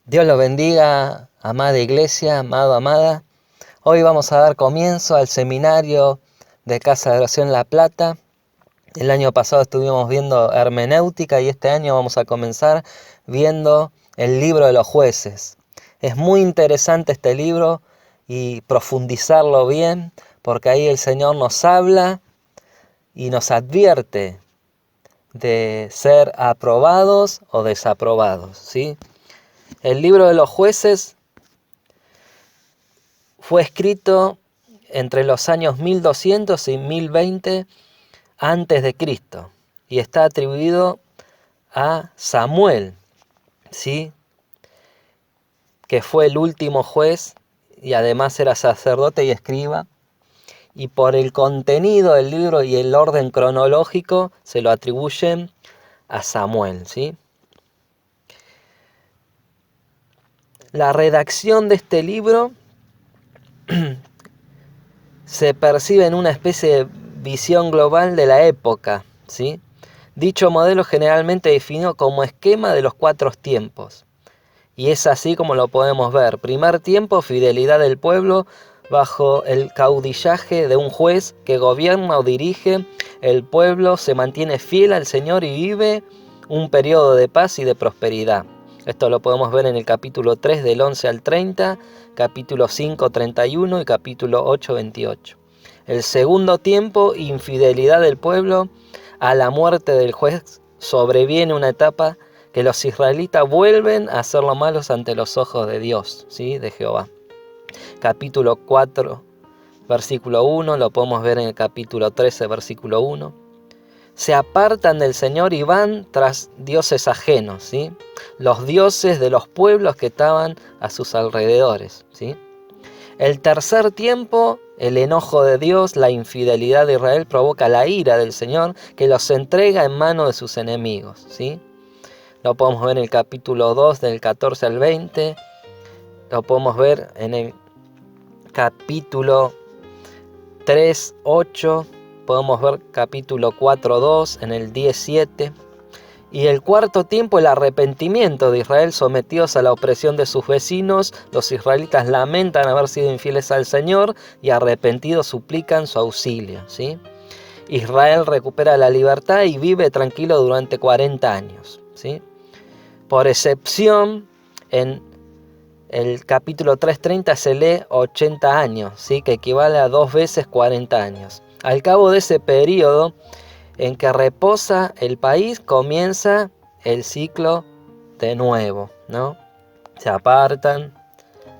Dios los bendiga, amada iglesia, amado, amada. Hoy vamos a dar comienzo al seminario de Casa de Oración La Plata. El año pasado estuvimos viendo hermenéutica y este año vamos a comenzar viendo el libro de los jueces. Es muy interesante este libro y profundizarlo bien, porque ahí el Señor nos habla y nos advierte de ser aprobados o desaprobados, ¿sí? El libro de los jueces fue escrito entre los años 1200 y 1020 antes de Cristo y está atribuido a Samuel, ¿sí? Que fue el último juez y además era sacerdote y escriba, y por el contenido del libro y el orden cronológico se lo atribuyen a Samuel, ¿sí? La redacción de este libro se percibe en una especie de visión global de la época, ¿sí? Dicho modelo generalmente definido como esquema de los 4 tiempos. Y es así como lo podemos ver. Primer tiempo, fidelidad del pueblo bajo el caudillaje de un juez que gobierna o dirige. El pueblo se mantiene fiel al Señor y vive un periodo de paz y de prosperidad. Esto lo podemos ver en el capítulo 3 del 11 al 30, capítulo 5, 31 y capítulo 8, 28. El segundo tiempo, infidelidad del pueblo. A la muerte del juez sobreviene una etapa que los israelitas vuelven a hacer lo malos ante los ojos de Dios, ¿sí? De Jehová. Capítulo 4, versículo 1, lo podemos ver en el capítulo 13, versículo 1. Se apartan del Señor y van tras dioses ajenos, ¿sí? Los dioses de los pueblos que estaban a sus alrededores, ¿sí? El tercer tiempo, el enojo de Dios, la infidelidad de Israel provoca la ira del Señor que los entrega en manos de sus enemigos, ¿sí? Lo podemos ver en el capítulo 2 del 14 al 20, lo podemos ver en el capítulo 3, 8, podemos ver capítulo 4, 2, en el 17. Y el cuarto tiempo, el arrepentimiento de Israel sometidos a la opresión de sus vecinos. Los israelitas lamentan haber sido infieles al Señor y arrepentidos suplican su auxilio, ¿sí? Israel recupera la libertad y vive tranquilo durante 40 años, ¿sí? Por excepción, en el capítulo 3:30 se lee 80 años, ¿sí? Que equivale a 2 veces 40 años. Al cabo de ese periodo en que reposa el país, comienza el ciclo de nuevo, ¿no? Se apartan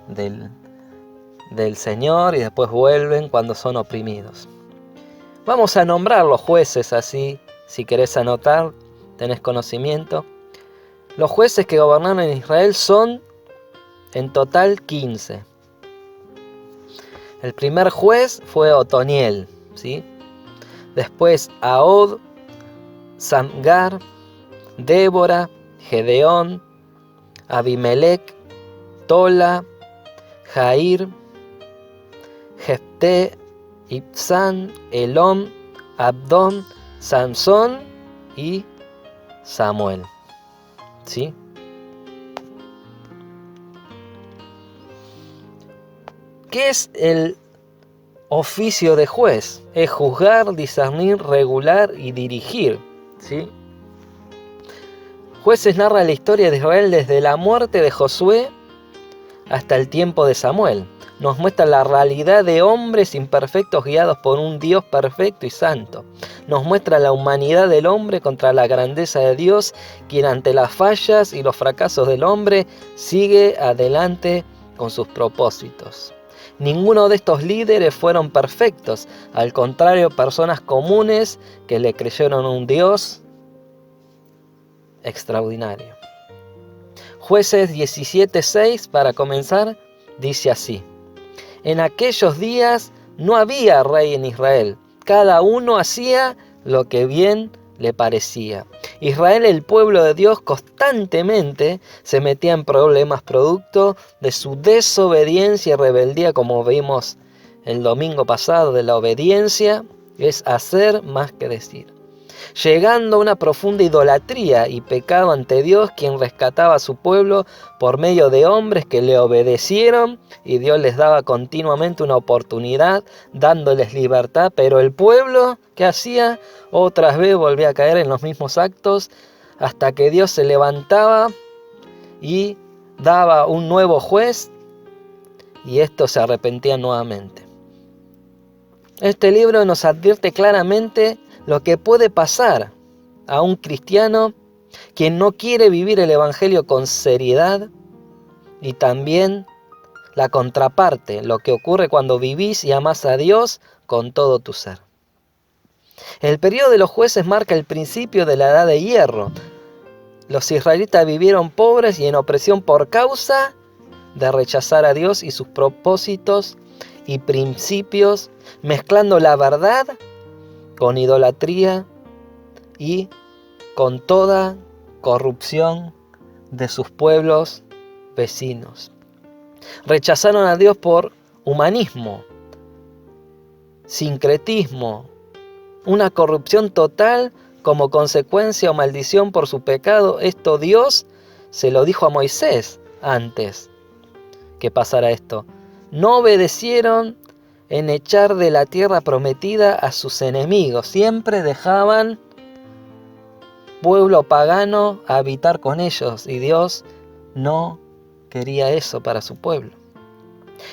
del Señor y después vuelven cuando son oprimidos. Vamos a nombrar los jueces así, si querés anotar, tenés conocimiento. Los jueces que gobernaron en Israel son en total 15. El primer juez fue Otoniel, ¿sí? Después Ahod, Samgar, Débora, Gedeón, Abimelech, Tola, Jair, Jefté, Ibsán, Elón, Abdón, Sansón y Samuel, ¿sí? ¿Qué es el oficio de juez? Es juzgar, discernir, regular y dirigir, ¿sí? Jueces narra la historia de Israel desde la muerte de Josué hasta el tiempo de Samuel. Nos muestra la realidad de hombres imperfectos guiados por un Dios perfecto y santo. Nos muestra la humanidad del hombre contra la grandeza de Dios, quien ante las fallas y los fracasos del hombre sigue adelante con sus propósitos. Ninguno de estos líderes fueron perfectos, al contrario, personas comunes que le creyeron a un Dios extraordinario. Jueces 17:6, para comenzar, dice así: en aquellos días no había rey en Israel, cada uno hacía lo que bien le parecía. Israel, el pueblo de Dios, constantemente se metía en problemas producto de su desobediencia y rebeldía, como vimos el domingo pasado. De la obediencia es hacer más que decir. llegando a una profunda idolatría y pecado ante Dios, quien rescataba a su pueblo por medio de hombres que le obedecieron, y Dios les daba continuamente una oportunidad, dándoles libertad, pero el pueblo, ¿qué hacía? Otras veces volvía a caer en los mismos actos, hasta que Dios se levantaba y daba un nuevo juez, y estos se arrepentían nuevamente. Este libro nos advierte claramente lo que puede pasar a un cristiano quien no quiere vivir el Evangelio con seriedad, y también la contraparte, lo que ocurre cuando vivís y amás a Dios con todo tu ser. El periodo de los jueces marca el principio de la edad de hierro. Los israelitas vivieron pobres y en opresión por causa de rechazar a Dios y sus propósitos y principios, mezclando la verdad con idolatría y con toda corrupción de sus pueblos vecinos. Rechazaron a Dios por humanismo, sincretismo, una corrupción total como consecuencia o maldición por su pecado. Esto Dios se lo dijo a Moisés antes que pasara esto. No obedecieron en echar de la tierra prometida a sus enemigos. Siempre dejaban pueblo pagano a habitar con ellos, y Dios no quería eso para su pueblo.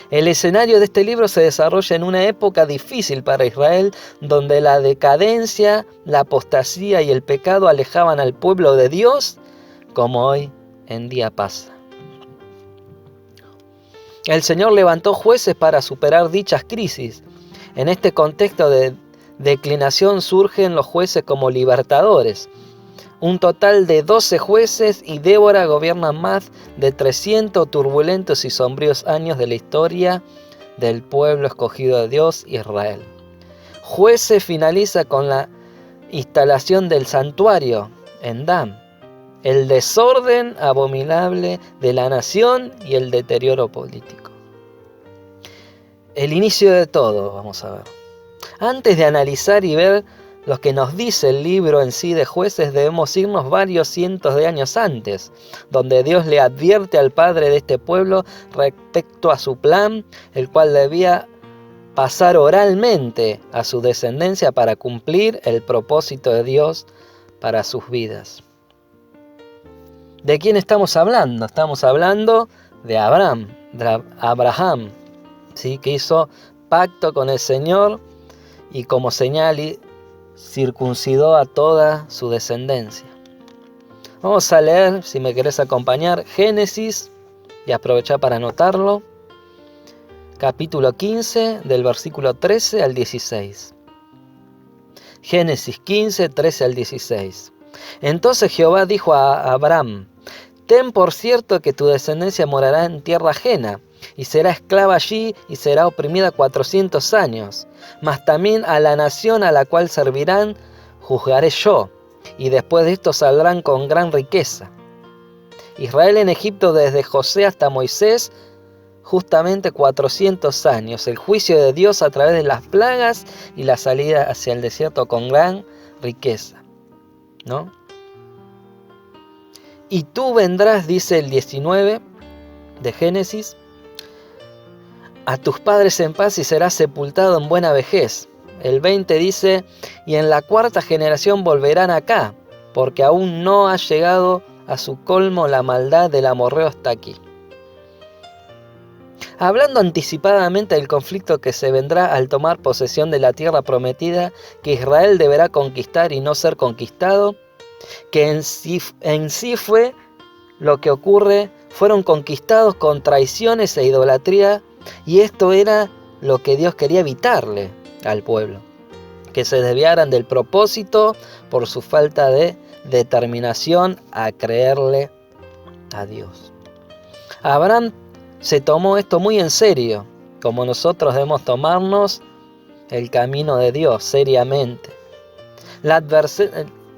El escenario de este libro se desarrolla en una época difícil para Israel, donde la decadencia, la apostasía y el pecado alejaban al pueblo de Dios, como hoy en día pasa. El Señor levantó jueces para superar dichas crisis. En este contexto de declinación surgen los jueces como libertadores. Un total de 12 jueces, y Débora gobierna más de 300 turbulentos y sombríos años de la historia del pueblo escogido de Dios, Israel. Jueces finaliza con la instalación del santuario en Dan, el desorden abominable de la nación y el deterioro político. El inicio de todo, vamos a ver. Antes de analizar y ver lo que nos dice el libro en sí de Jueces, debemos irnos varios cientos de años antes, donde Dios le advierte al padre de este pueblo respecto a su plan, el cual debía pasar oralmente a su descendencia para cumplir el propósito de Dios para sus vidas. ¿De quién estamos hablando? Estamos hablando de Abraham, ¿sí? Que hizo pacto con el Señor y como señal circuncidó a toda su descendencia. Vamos a leer, si me querés acompañar, Génesis, y aprovechar para anotarlo, capítulo 15, del versículo 13 al 16. Génesis 15, 13 al 16. Entonces Jehová dijo a Abraham: ten por cierto que tu descendencia morará en tierra ajena, y será esclava allí, y será oprimida 400 años. Mas también a la nación a la cual servirán juzgaré yo, y después de esto saldrán con gran riqueza. Israel en Egipto desde José hasta Moisés, justamente 400 años. El juicio de Dios a través de las plagas y la salida hacia el desierto con gran riqueza, ¿no? Y tú vendrás, dice el 19 de Génesis, a tus padres en paz y serás sepultado en buena vejez. El 20 dice, y en la cuarta generación volverán acá, porque aún no ha llegado a su colmo la maldad del amorreo hasta aquí. Hablando anticipadamente del conflicto que se vendrá al tomar posesión de la tierra prometida, que Israel deberá conquistar y no ser conquistado, que en sí fue lo que ocurre, fueron conquistados con traiciones e idolatría, y esto era lo que Dios quería evitarle al pueblo, que se desviaran del propósito por su falta de determinación a creerle a Dios. Abraham se tomó esto muy en serio, como nosotros debemos tomarnos el camino de Dios seriamente.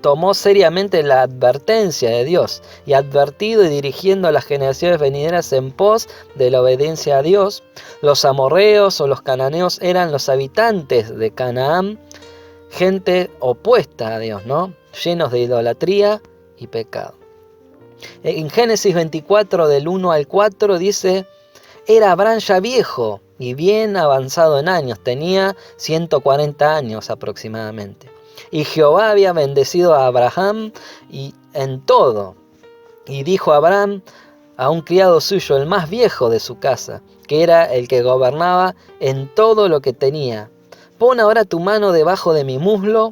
Tomó seriamente la advertencia de Dios, y advertido y dirigiendo a las generaciones venideras en pos de la obediencia a Dios. Los amorreos o los cananeos eran los habitantes de Canaán. gente opuesta a Dios, ¿no? Llenos de idolatría y pecado. En Génesis 24, del 1 al 4, dice: era Abraham ya viejo y bien avanzado en años, tenía 140 años aproximadamente. Y Jehová había bendecido a Abraham en todo. Y dijo Abraham a un criado suyo, el más viejo de su casa, que era el que gobernaba en todo lo que tenía: pon ahora tu mano debajo de mi muslo,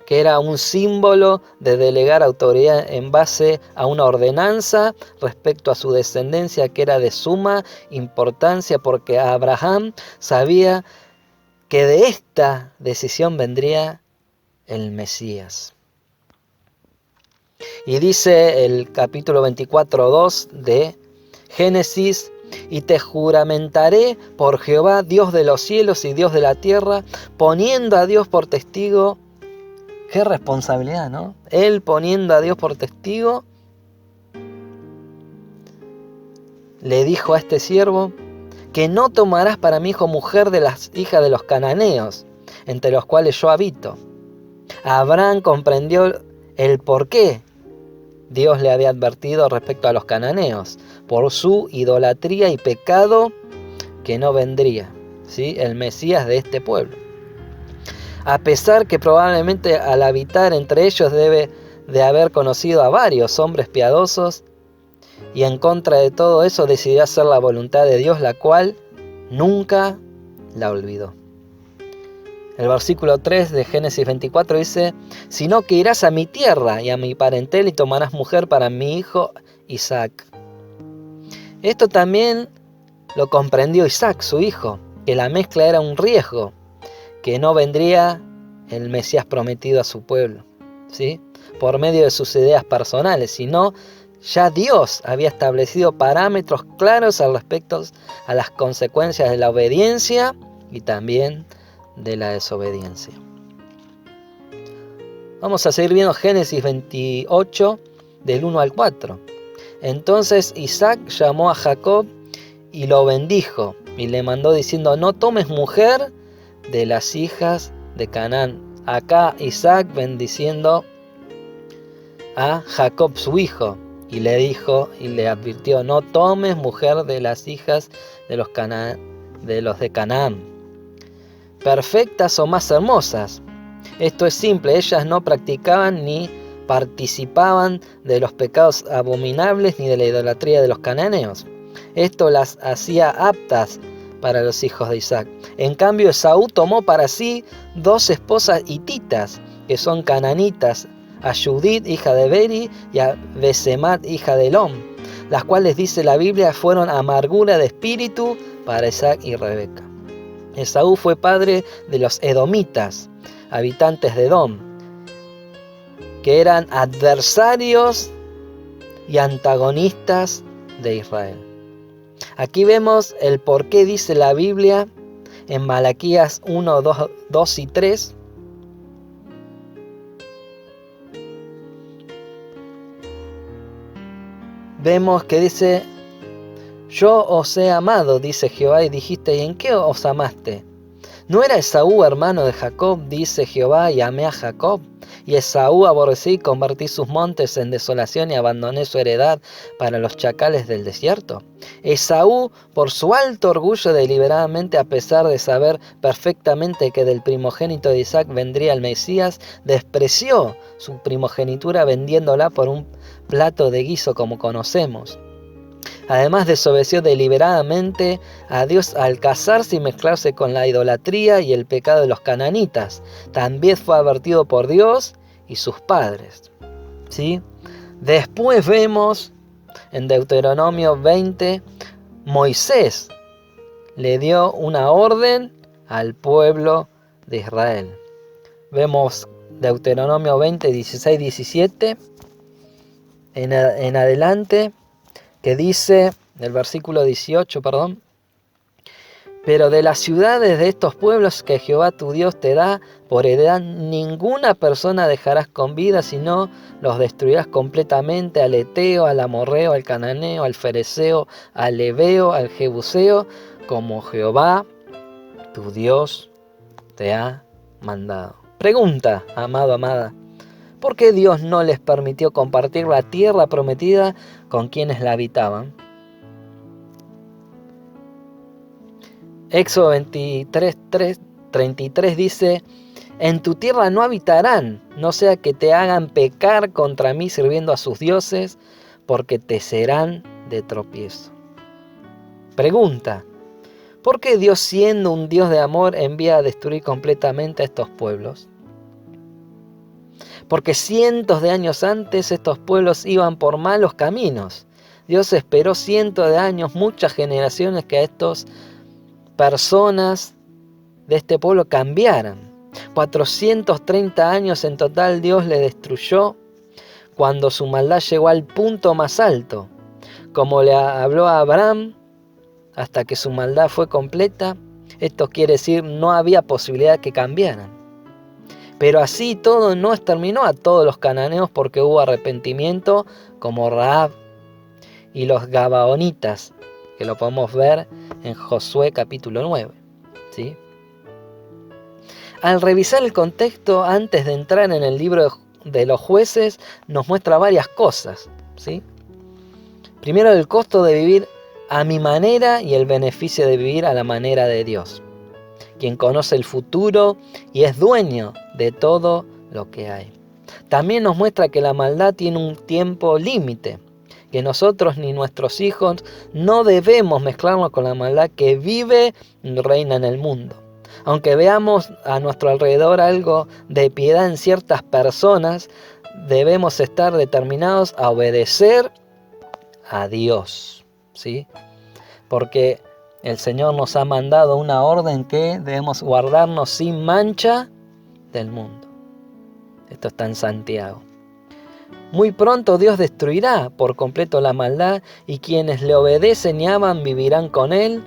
que era un símbolo de delegar autoridad en base a una ordenanza respecto a su descendencia, que era de suma importancia, porque Abraham sabía que de esta decisión vendría el Mesías. Y dice el capítulo 24:2 de Génesis: y te juramentaré por Jehová, Dios de los cielos y Dios de la tierra, poniendo a Dios por testigo. Qué responsabilidad, ¿no? Él poniendo a Dios por testigo, le dijo a este siervo: que no tomarás para mi hijo mujer de las hijas de los cananeos, entre los cuales yo habito. Abraham comprendió el por qué Dios le había advertido respecto a los cananeos, por su idolatría y pecado, que no vendría, ¿sí?, el Mesías de este pueblo. A pesar que probablemente al habitar entre ellos debe de haber conocido a varios hombres piadosos, y en contra de todo eso decidió hacer la voluntad de Dios, la cual nunca la olvidó. El versículo 3 de Génesis 24 dice: sino que irás a mi tierra y a mi parentela y tomarás mujer para mi hijo Isaac. Esto también lo comprendió Isaac, su hijo, que la mezcla era un riesgo, que no vendría el Mesías prometido a su pueblo, ¿sí?, por medio de sus ideas personales, sino ya Dios había establecido parámetros claros al respecto a las consecuencias de la obediencia y también de la desobediencia. Vamos a seguir viendo Génesis 28, del 1 al 4. Entonces Isaac llamó a Jacob y lo bendijo, y le mandó diciendo: no tomes mujer de las hijas de Canaán. Acá Isaac bendiciendo a Jacob su hijo, y le dijo y le advirtió: no tomes mujer de las hijas de los de Canaán, perfectas o más hermosas. Esto es simple: ellas no practicaban ni participaban de los pecados abominables ni de la idolatría de los cananeos. Esto las hacía aptas para los hijos de Isaac. En cambio, Esaú tomó para sí 2 esposas hititas, que son cananitas: a Judith, hija de Beri, y a Besemat, hija de Elón, las cuales, dice la Biblia, fueron amargura de espíritu para Isaac y Rebeca. Esaú fue padre de los edomitas, habitantes de Edom, que eran adversarios y antagonistas de Israel. Aquí vemos el por qué dice la Biblia en Malaquías 1, 2 y 3. Vemos que dice: yo os he amado, dice Jehová, y dijiste: ¿y en qué os amaste? ¿No era Esaú hermano de Jacob? Dice Jehová, y amé a Jacob. Y Esaú aborrecí y convertí sus montes en desolación y abandoné su heredad para los chacales del desierto. Esaú, por su alto orgullo, deliberadamente, a pesar de saber perfectamente que del primogénito de Isaac vendría el Mesías, despreció su primogenitura vendiéndola por un plato de guiso, como conocemos. Además, desobedeció deliberadamente a Dios al casarse y mezclarse con la idolatría y el pecado de los cananitas. También fue advertido por Dios y sus padres, ¿sí? Después vemos en Deuteronomio 20, Moisés le dio una orden al pueblo de Israel. Vemos Deuteronomio 20, 16, 17 en adelante, que dice, el versículo 18, pero de las ciudades de estos pueblos que Jehová tu Dios te da por heredad, ninguna persona dejarás con vida, sino los destruirás completamente: al Eteo, al Amorreo, al Cananeo, al Fereceo, al Heveo, al Jebuseo, como Jehová tu Dios te ha mandado. Pregunta, amado, amada, ¿por qué Dios no les permitió compartir la tierra prometida con quienes la habitaban? Éxodo 33 dice: en tu tierra no habitarán, no sea que te hagan pecar contra mí sirviendo a sus dioses, porque te serán de tropiezo. Pregunta, ¿por qué Dios, siendo un Dios de amor, envía a destruir completamente a estos pueblos? Porque cientos de años antes estos pueblos iban por malos caminos. Dios esperó cientos de años, muchas generaciones, que a estas personas de este pueblo cambiaran. 430 años en total Dios le destruyó cuando su maldad llegó al punto más alto. Como le habló a Abraham, hasta que su maldad fue completa, esto quiere decir no había posibilidad que cambiaran. Pero así todo no exterminó a todos los cananeos, porque hubo arrepentimiento, como Rahab y los gabaonitas, que lo podemos ver en Josué capítulo 9. ¿Sí? Al revisar el contexto antes de entrar en el libro de los jueces, nos muestra varias cosas. ¿Sí? Primero, el costo de vivir a mi manera y el beneficio de vivir a la manera de Dios, quien conoce el futuro y es dueño de todo lo que hay. También nos muestra que la maldad tiene un tiempo límite, que nosotros ni nuestros hijos no debemos mezclarnos con la maldad que vive y reina en el mundo. Aunque veamos a nuestro alrededor algo de piedad en ciertas personas, debemos estar determinados a obedecer a Dios, ¿sí? Porque el Señor nos ha mandado una orden que debemos guardarnos sin mancha del mundo. Esto está en Santiago. Muy pronto Dios destruirá por completo la maldad, y quienes le obedecen y aman vivirán con Él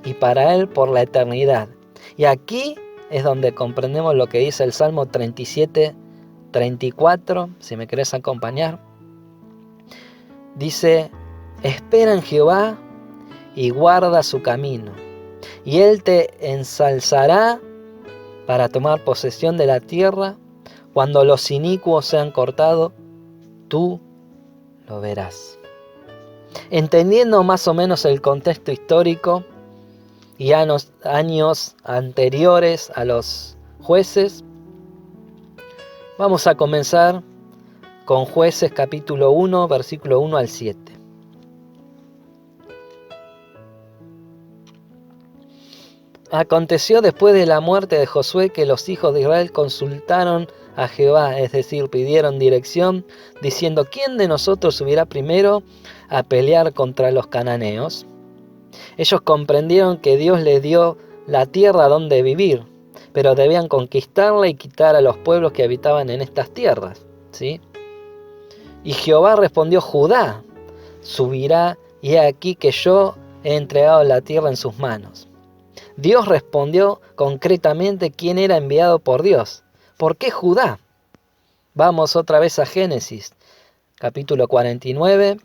y para Él por la eternidad. Y aquí es donde comprendemos lo que dice el Salmo 37:34, si me querés acompañar. Dice: espera en Jehová y guarda su camino, y Él te ensalzará para tomar posesión de la tierra. Cuando los inicuos sean cortados, tú lo verás. Entendiendo más o menos el contexto histórico y años anteriores a los jueces, vamos a comenzar con Jueces capítulo 1, versículo 1 al 7. Aconteció después de la muerte de Josué que los hijos de Israel consultaron a Jehová, es decir, pidieron dirección, diciendo: ¿quién de nosotros subirá primero a pelear contra los cananeos? Ellos comprendieron que Dios les dio la tierra donde vivir, pero debían conquistarla y quitar a los pueblos que habitaban en estas tierras, ¿sí? Y Jehová respondió: Judá subirá, y he aquí que yo he entregado la tierra en sus manos. Dios respondió concretamente quién era enviado por Dios. ¿Por qué Judá? Vamos otra vez a Génesis, capítulo 49,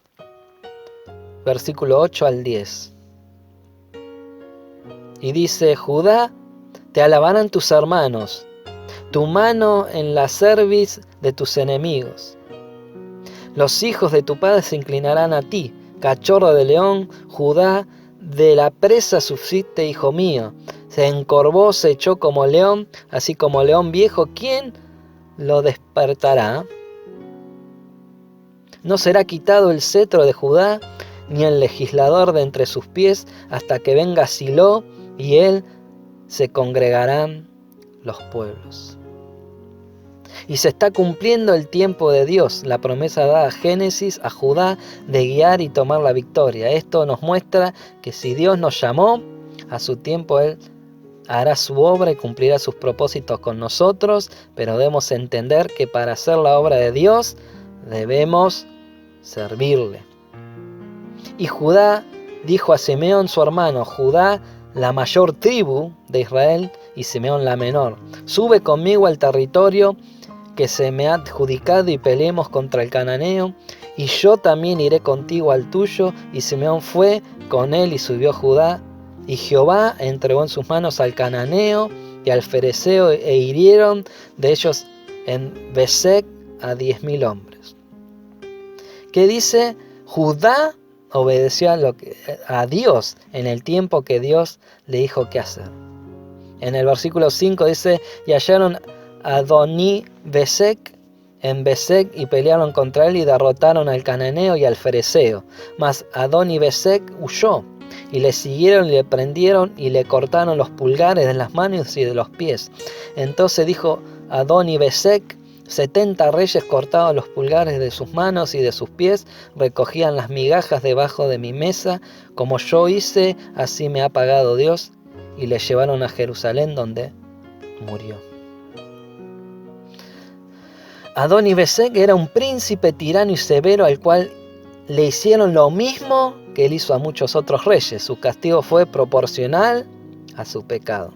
versículo 8 al 10. Y dice: Judá, te alabarán tus hermanos, tu mano en la cerviz de tus enemigos. Los hijos de tu padre se inclinarán a ti, cachorro de león, Judá, de la presa subsiste, hijo mío. Se encorvó, se echó como león, así como león viejo, ¿quién lo despertará? No será quitado el cetro de Judá, ni el legislador de entre sus pies, hasta que venga Silo, y él se congregarán los pueblos. Y se está cumpliendo el tiempo de Dios, la promesa dada a Génesis, a Judá, de guiar y tomar la victoria. Esto nos muestra que si Dios nos llamó, a su tiempo Él hará su obra y cumplirá sus propósitos con nosotros, pero debemos entender que para hacer la obra de Dios debemos servirle. Y Judá dijo a Simeón su hermano, Judá, la mayor tribu de Israel, y Simeón la menor: sube conmigo al territorio que se me ha adjudicado y peleemos contra el cananeo, y yo también iré contigo al tuyo. Y Simeón fue con él y subió Judá, y Jehová entregó en sus manos al cananeo, y al fereceo, e hirieron de ellos en Besek a 10.000 hombres. ¿Qué dice? Judá obedeció a Dios en el tiempo que Dios le dijo qué hacer. En el versículo 5 dice, y hallaron a Adoni Besek en Besek y pelearon contra él y derrotaron al cananeo y al fereceo. Mas Adoni Besek huyó y le siguieron y le prendieron y le cortaron los pulgares de las manos y de los pies. Entonces dijo Adoni Besek, 70 reyes cortados los pulgares de sus manos y de sus pies, recogían las migajas debajo de mi mesa, como yo hice, así me ha pagado Dios, y le llevaron a Jerusalén, donde murió. Adoni Besek era un príncipe tirano y severo, al cual le hicieron lo mismo que él hizo a muchos otros reyes. Su castigo fue proporcional a su pecado.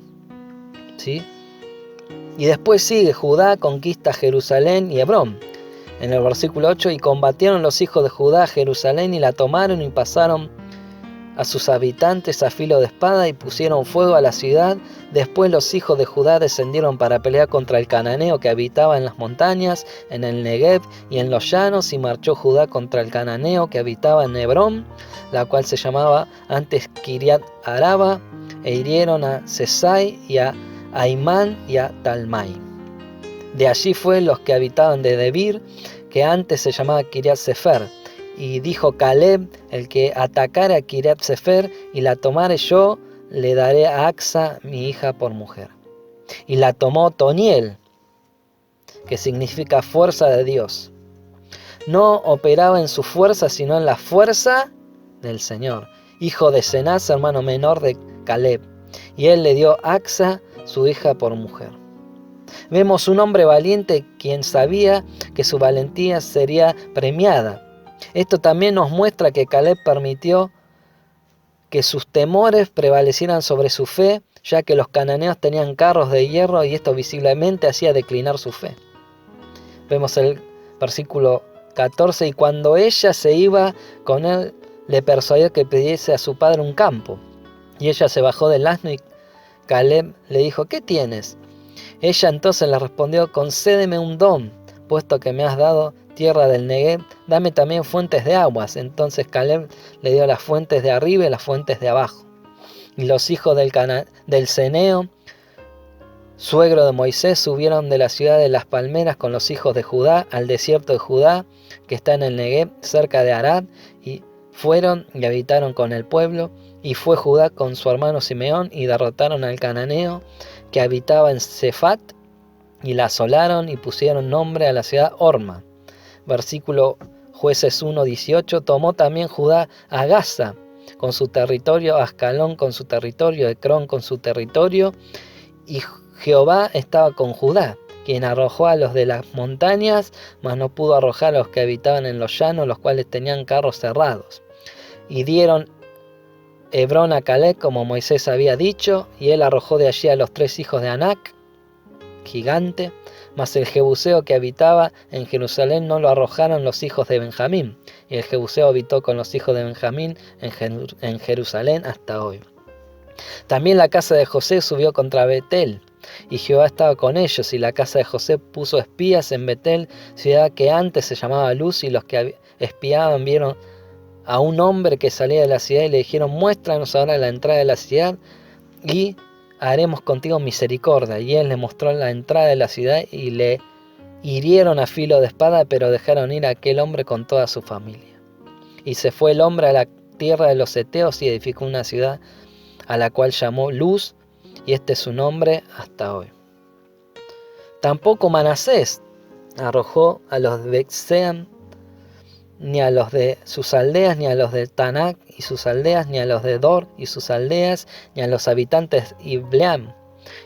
¿Sí? Y después sigue, Judá conquista Jerusalén y Hebrón. En el versículo 8, y combatieron los hijos de Judá a Jerusalén y la tomaron y pasaron a sus habitantes a filo de espada y pusieron fuego a la ciudad. Después los hijos de Judá descendieron para pelear contra el cananeo que habitaba en las montañas, en el Negev y en los llanos, y marchó Judá contra el cananeo que habitaba en Hebrón, la cual se llamaba antes Kiriat Araba, e hirieron a Sesai y a Aimán y a Talmai. De allí fue los que habitaban de Debir, que antes se llamaba Kiriat Sefer. Y dijo Caleb, el que atacare a Kiriat Sefer y la tomare, yo le daré a Axa, mi hija, por mujer. Y la tomó Toniel, que significa fuerza de Dios. No operaba en su fuerza, sino en la fuerza del Señor. Hijo de Cenaz, hermano menor de Caleb. Y él le dio a Axa, su hija, por mujer. Vemos un hombre valiente, quien sabía que su valentía sería premiada. Esto también nos muestra que Caleb permitió que sus temores prevalecieran sobre su fe, ya que los cananeos tenían carros de hierro y esto visiblemente hacía declinar su fe. Vemos el versículo 14, y cuando ella se iba con él, le persuadió que pidiese a su padre un campo. Y ella se bajó del asno y Caleb le dijo, ¿qué tienes? Ella entonces le respondió, concédeme un don, puesto que me has dado tierra del Negev, dame también fuentes de aguas. Entonces Caleb le dio las fuentes de arriba y las fuentes de abajo. Y los hijos del Ceneo, suegro de Moisés, subieron de la ciudad de las palmeras con los hijos de Judá al desierto de Judá, que está en el Negev, cerca de Arad, y fueron y habitaron con el pueblo. Y fue Judá con su hermano Simeón y derrotaron al cananeo que habitaba en Sefat, y la asolaron y pusieron nombre a la ciudad Orma. Versículo Jueces 1:18, tomó también Judá a Gaza con su territorio, a Ascalón con su territorio, Ecrón con su territorio, y Jehová estaba con Judá, quien arrojó a los de las montañas, mas no pudo arrojar a los que habitaban en los llanos, los cuales tenían carros cerrados. Y dieron Hebrón a Caleb, como Moisés había dicho, y él arrojó de allí a los 3 hijos de Anac, gigante, mas el jebuseo que habitaba en Jerusalén no lo arrojaron los hijos de Benjamín, y el jebuseo habitó con los hijos de Benjamín en Jerusalén hasta hoy. También la casa de José subió contra Betel, y Jehová estaba con ellos, y la casa de José puso espías en Betel, ciudad que antes se llamaba Luz, y los que espiaban vieron a un hombre que salía de la ciudad y le dijeron, muéstranos ahora la entrada de la ciudad y haremos contigo misericordia. Y él le mostró la entrada de la ciudad y le hirieron a filo de espada, pero dejaron ir a aquel hombre con toda su familia. Y se fue el hombre a la tierra de los heteos y edificó una ciudad a la cual llamó Luz, y este es su nombre hasta hoy. Tampoco Manasés arrojó a los de Bethsean, ni a los de sus aldeas, ni a los de Tanac y sus aldeas, ni a los de Dor y sus aldeas, ni a los habitantes de Ibleam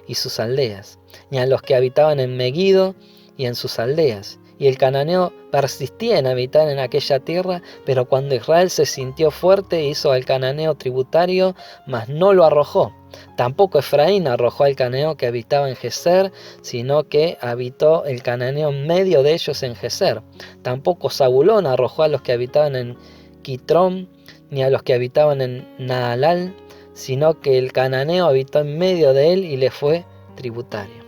y sus aldeas, ni a los que habitaban en Megiddo y en sus aldeas. Y el cananeo persistía en habitar en aquella tierra, pero cuando Israel se sintió fuerte, hizo al cananeo tributario, mas no lo arrojó. Tampoco Efraín arrojó al cananeo que habitaba en Geser, sino que habitó el cananeo en medio de ellos en Geser. Tampoco Zabulón arrojó a los que habitaban en Quitrón, ni a los que habitaban en Naalal, sino que el cananeo habitó en medio de él y le fue tributario.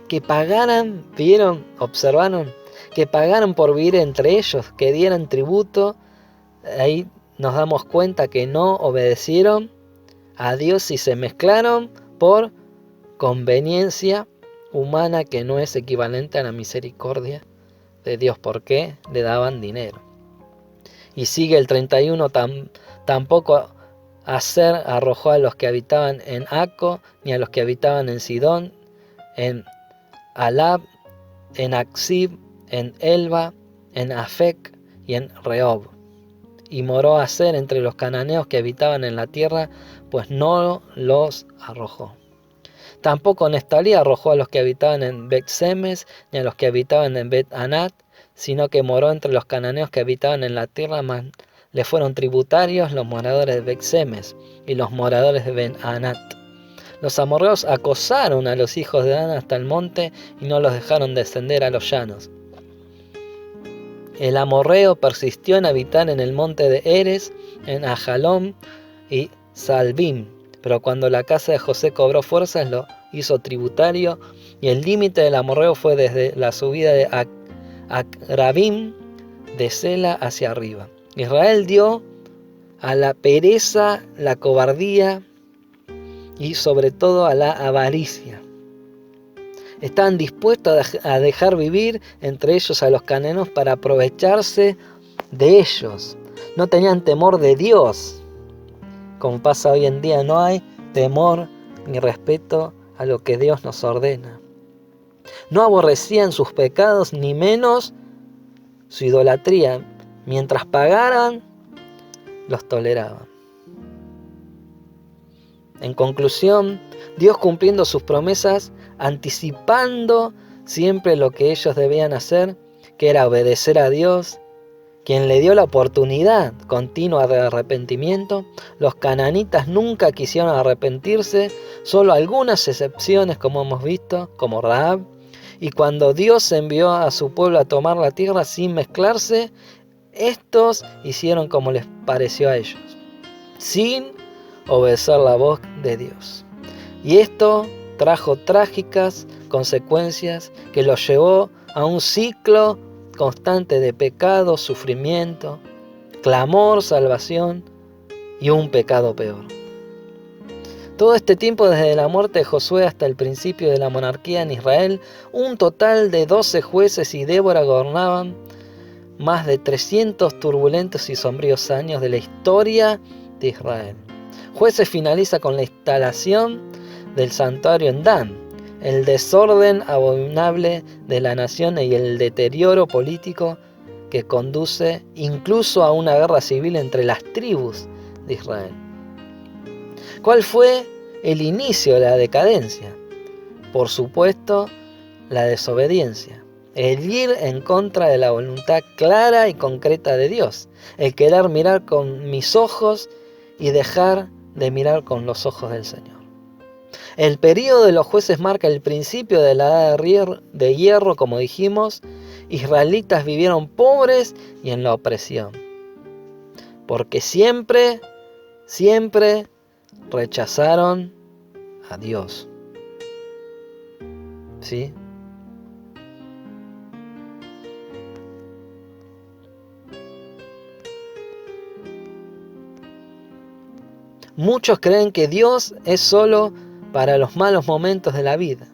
Que pagaran, vieron, observaron, que pagaran por vivir entre ellos, que dieran tributo. Ahí nos damos cuenta que no obedecieron a Dios y se mezclaron por conveniencia humana, que no es equivalente a la misericordia de Dios, porque le daban dinero. Y sigue el 31, tampoco Aser arrojó a los que habitaban en Aco, ni a los que habitaban en Sidón, en Alab, en Aksib, en Elba, en Afec y en Rehob. Y moró Aser entre los cananeos que habitaban en la tierra, pues no los arrojó. Tampoco Neftalí arrojó a los que habitaban en Bet-Semes, ni a los que habitaban en Bet-Anat, sino que moró entre los cananeos que habitaban en la tierra, mas le fueron tributarios los moradores de Bet-Semes y los moradores de Bet-Anat. Los amorreos acosaron a los hijos de Dan hasta el monte y no los dejaron descender a los llanos. El amorreo persistió en habitar en el monte de Eres, en Ajalón y Salbim, pero cuando la casa de José cobró fuerzas lo hizo tributario, y el límite del amorreo fue desde la subida de Akrabim de Sela hacia arriba. Israel dio a la pereza, la cobardía y sobre todo a la avaricia. Estaban dispuestos a dejar vivir entre ellos a los cananeos para aprovecharse de ellos. No tenían temor de Dios. Como pasa hoy en día, no hay temor ni respeto a lo que Dios nos ordena. No aborrecían sus pecados, ni menos su idolatría. Mientras pagaran, los toleraban. En conclusión, Dios, cumpliendo sus promesas, anticipando siempre lo que ellos debían hacer, que era obedecer a Dios, quien le dio la oportunidad continua de arrepentimiento. Los cananitas nunca quisieron arrepentirse, solo algunas excepciones, como hemos visto, como Rahab. Y cuando Dios envió a su pueblo a tomar la tierra sin mezclarse, estos hicieron como les pareció a ellos, sin obedecer la voz de Dios. Y esto trajo trágicas consecuencias que los llevó a un ciclo constante de pecado, sufrimiento, clamor, salvación y un pecado peor. Todo este tiempo, desde la muerte de Josué hasta el principio de la monarquía en Israel, un total de 12 jueces y Débora gobernaban más de 300 turbulentos y sombríos años de la historia de Israel. Jueces finaliza con la instalación del santuario en Dan, el desorden abominable de la nación y el deterioro político que conduce incluso a una guerra civil entre las tribus de Israel. ¿Cuál fue el inicio de la decadencia? Por supuesto, la desobediencia, el ir en contra de la voluntad clara y concreta de Dios, el querer mirar con mis ojos y dejar de mirar con los ojos del Señor. El período de los jueces marca el principio de la edad de hierro, como dijimos. Israelitas vivieron pobres y en la opresión, porque siempre rechazaron a Dios. ¿Sí? Muchos creen que Dios es solo para los malos momentos de la vida,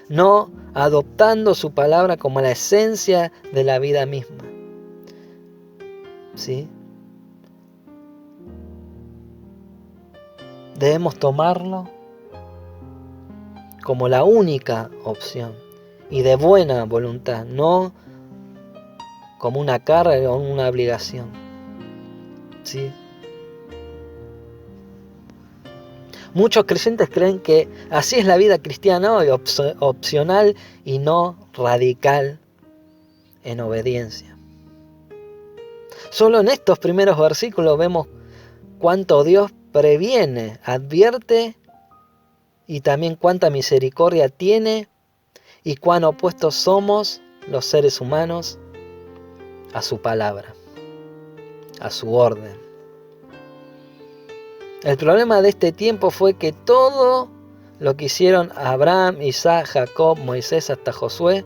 no adoptando su palabra como la esencia de la vida misma. ¿Sí? Debemos tomarlo como la única opción y de buena voluntad, no como una carga o una obligación. ¿Sí? Muchos creyentes creen que así es la vida cristiana hoy, opcional y no radical en obediencia. Solo en estos primeros versículos vemos cuánto Dios previene, advierte y también cuánta misericordia tiene y cuán opuestos somos los seres humanos a su palabra, a su orden. El problema de este tiempo fue que todo lo que hicieron Abraham, Isaac, Jacob, Moisés hasta Josué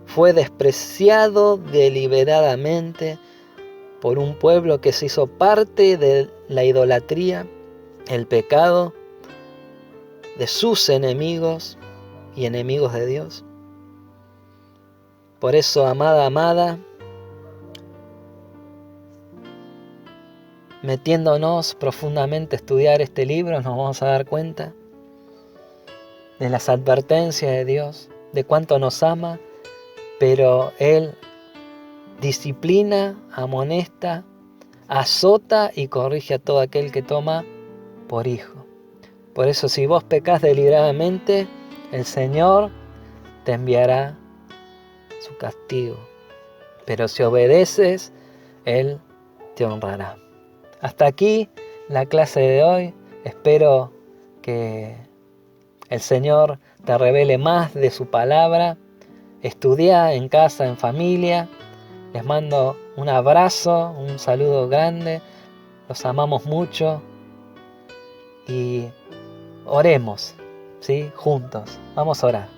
fue despreciado deliberadamente por un pueblo que se hizo parte de la idolatría, el pecado de sus enemigos y enemigos de Dios. Por eso, amada, metiéndonos profundamente a estudiar este libro, nos vamos a dar cuenta de las advertencias de Dios, de cuánto nos ama, pero Él disciplina, amonesta, azota y corrige a todo aquel que toma por hijo. Por eso, si vos pecás deliberadamente, el Señor te enviará su castigo. Pero si obedeces, Él te honrará. Hasta aquí la clase de hoy. Espero que el Señor te revele más de su palabra. Estudia en casa, en familia. Les mando un abrazo, un saludo grande. Los amamos mucho. Y oremos, ¿sí? Juntos. Vamos a orar.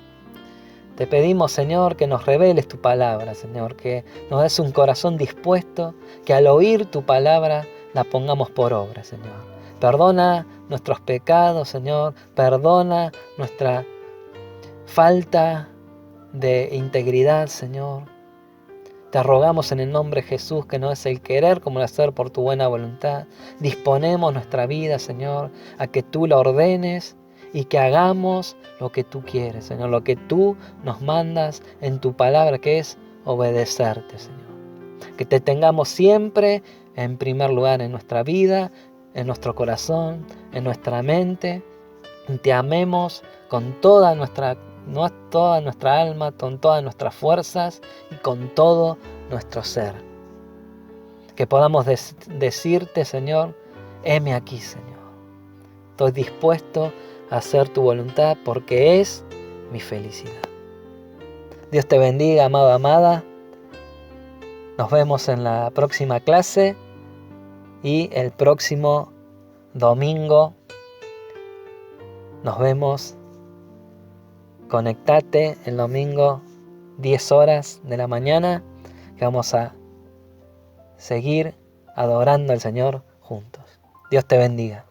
Te pedimos, Señor, que nos reveles tu palabra, Señor, que nos des un corazón dispuesto, que al oír tu palabra la pongamos por obra, Señor. Perdona nuestros pecados, Señor, perdona nuestra falta de integridad, Señor. Te rogamos en el nombre de Jesús, que no es el querer como el hacer por tu buena voluntad. Disponemos nuestra vida, Señor, a que tú la ordenes y que hagamos lo que tú quieres, Señor, lo que tú nos mandas en tu palabra, que es obedecerte, Señor. Que te tengamos siempre en primer lugar en nuestra vida, en nuestro corazón, en nuestra mente. Y te amemos con toda nuestra alma, con todas nuestras fuerzas y con todo nuestro ser. Que podamos decirte, Señor, heme aquí, Señor. Estoy dispuesto a hacer tu voluntad porque es mi felicidad. Dios te bendiga, amado, amada. Nos vemos en la próxima clase y el próximo domingo nos vemos. Conectate el domingo 10 horas de la mañana, que vamos a seguir adorando al Señor juntos. Dios te bendiga.